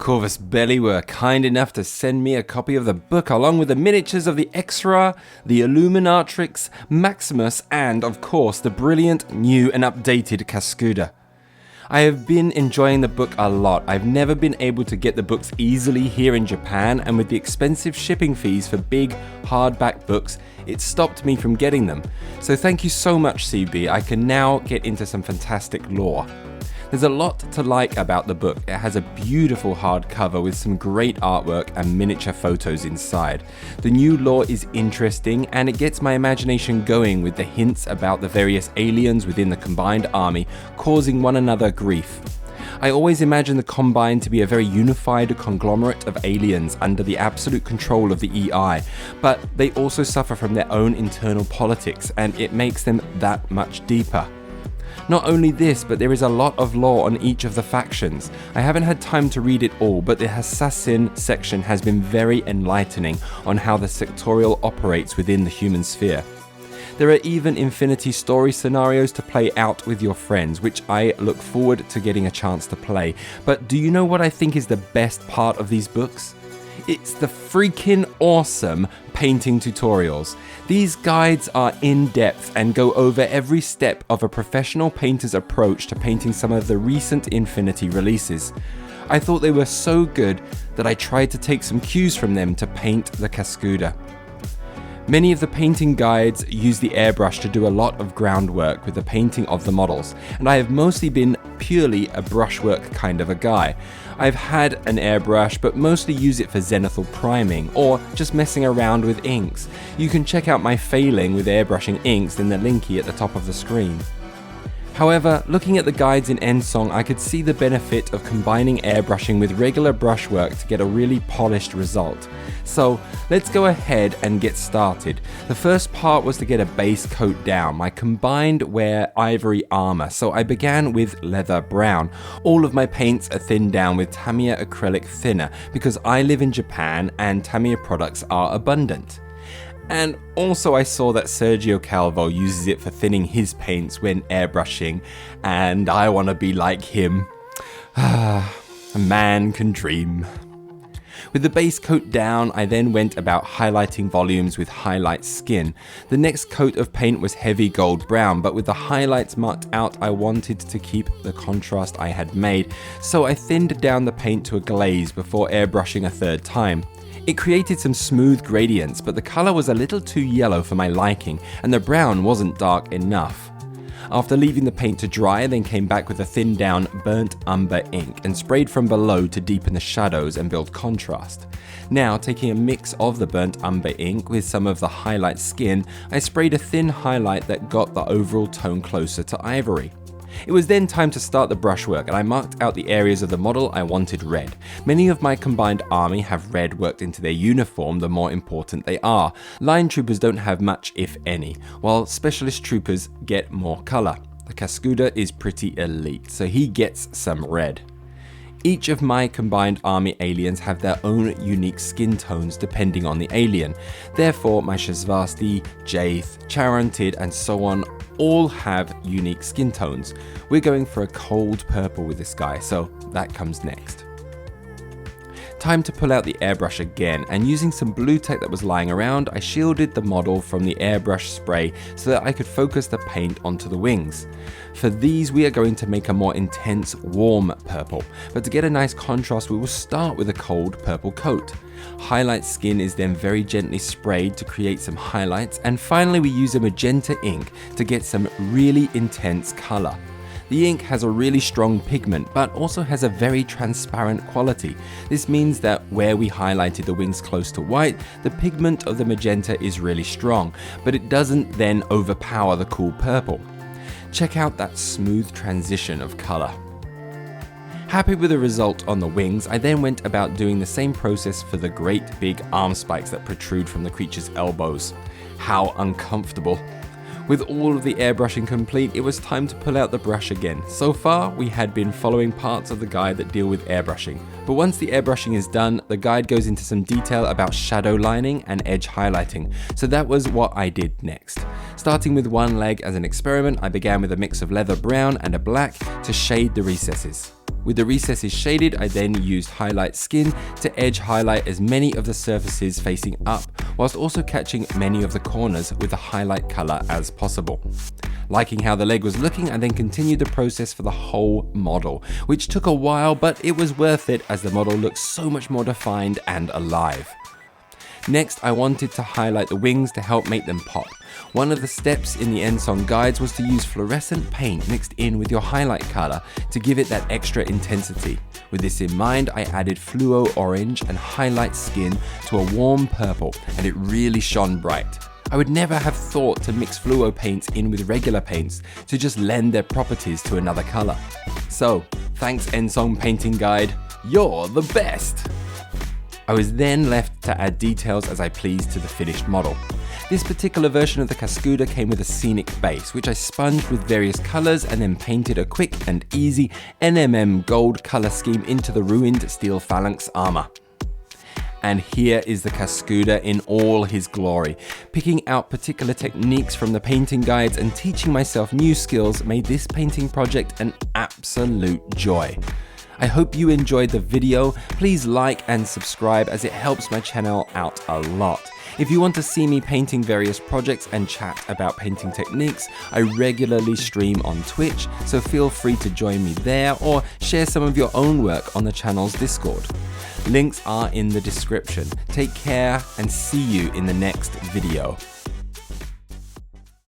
Corvus Belli were kind enough to send me a copy of the book along with the miniatures of the Extra, the Illuminatrix, Maximus, and of course the brilliant new and updated Caskuda. I have been enjoying the book a lot. I've never been able to get the books easily here in Japan, and with the expensive shipping fees for big hardback books, it stopped me from getting them. So thank you so much, CB. I can now get into some fantastic lore. There's a lot to like about the book. It has a beautiful hardcover with some great artwork and miniature photos inside. The new lore is interesting and it gets my imagination going with the hints about the various aliens within the combined army causing one another grief. I always imagine the Combine to be a very unified conglomerate of aliens under the absolute control of the EI, but they also suffer from their own internal politics and it makes them that much deeper. Not only this, but there is a lot of lore on each of the factions. I haven't had time to read it all, but the assassin section has been very enlightening on how the sectorial operates within the human sphere. There are even Infinity story scenarios to play out with your friends, which I look forward to getting a chance to play. But do you know what I think is the best part of these books? It's the freaking awesome painting tutorials. These guides are in-depth and go over every step of a professional painter's approach to painting some of the recent Infinity releases. I thought they were so good that I tried to take some cues from them to paint the Caskuda. Many of the painting guides use the airbrush to do a lot of groundwork with the painting of the models, and I have mostly been purely a brushwork kind of a guy. I've had an airbrush but mostly use it for zenithal priming or just messing around with inks. You can check out my failing with airbrushing inks in the linky at the top of the screen. However, looking at the guides in Endsong, I could see the benefit of combining airbrushing with regular brushwork to get a really polished result. So let's go ahead and get started. The first part was to get a base coat down. I combined wear ivory armor, so I began with leather brown. All of my paints are thinned down with Tamiya acrylic thinner because I live in Japan and Tamiya products are abundant. And also I saw that Sergio Calvo uses it for thinning his paints when airbrushing, and I want to be like him. A man can dream. With the base coat down, I then went about highlighting volumes with highlight skin. The next coat of paint was heavy gold brown, but with the highlights marked out, I wanted to keep the contrast I had made, so I thinned down the paint to a glaze before airbrushing a third time. It created some smooth gradients, but the colour was a little too yellow for my liking, and the brown wasn't dark enough. After leaving the paint to dry, I then came back with a thinned down burnt umber ink and sprayed from below to deepen the shadows and build contrast. Now, taking a mix of the burnt umber ink with some of the highlight skin, I sprayed a thin highlight that got the overall tone closer to ivory. It was then time to start the brushwork, and I marked out the areas of the model I wanted red. Many of my combined army have red worked into their uniform the more important they are. Line troopers don't have much if any, while specialist troopers get more colour. The Caskuda is pretty elite, so he gets some red. Each of my combined army aliens have their own unique skin tones depending on the alien. Therefore, my Shasvasti, Jaith, Charantid, and so on all have unique skin tones. We're going for a cold purple with this guy, so that comes next. Time to pull out the airbrush again, and using some blue tack that was lying around, I shielded the model from the airbrush spray so that I could focus the paint onto the wings. For these, we are going to make a more intense, warm purple, but to get a nice contrast, we will start with a cold purple coat. Highlight skin is then very gently sprayed to create some highlights, and finally we use a magenta ink to get some really intense colour. The ink has a really strong pigment, but also has a very transparent quality. This means that where we highlighted the wings close to white, the pigment of the magenta is really strong, but it doesn't then overpower the cool purple. Check out that smooth transition of colour. Happy with the result on the wings, I then went about doing the same process for the great big arm spikes that protrude from the creature's elbows. How uncomfortable. With all of the airbrushing complete, it was time to pull out the brush again. So far, we had been following parts of the guide that deal with airbrushing. But once the airbrushing is done, the guide goes into some detail about shadow lining and edge highlighting. So that was what I did next. Starting with one leg as an experiment, I began with a mix of leather brown and a black to shade the recesses. With the recesses shaded, I then used highlight skin to edge highlight as many of the surfaces facing up, whilst also catching many of the corners with the highlight color as possible. Liking how the leg was looking, I then continued the process for the whole model, which took a while, but it was worth it as the model looks so much more defined and alive. Next, I wanted to highlight the wings to help make them pop. One of the steps in the Endsong guides was to use fluorescent paint mixed in with your highlight color to give it that extra intensity. With this in mind, I added fluo orange and highlight skin to a warm purple, and it really shone bright. I would never have thought to mix fluo paints in with regular paints to just lend their properties to another color. So, thanks Endsong Painting Guide, you're the best! I was then left to add details as I pleased to the finished model. This particular version of the Caskuda came with a scenic base, which I sponged with various colors and then painted a quick and easy NMM gold color scheme into the ruined steel phalanx armor. And here is the Caskuda in all his glory. Picking out particular techniques from the painting guides and teaching myself new skills made this painting project an absolute joy. I hope you enjoyed the video. Please like and subscribe as it helps my channel out a lot. If you want to see me painting various projects and chat about painting techniques, I regularly stream on Twitch, so feel free to join me there or share some of your own work on the channel's Discord. Links are in the description. Take care and see you in the next video.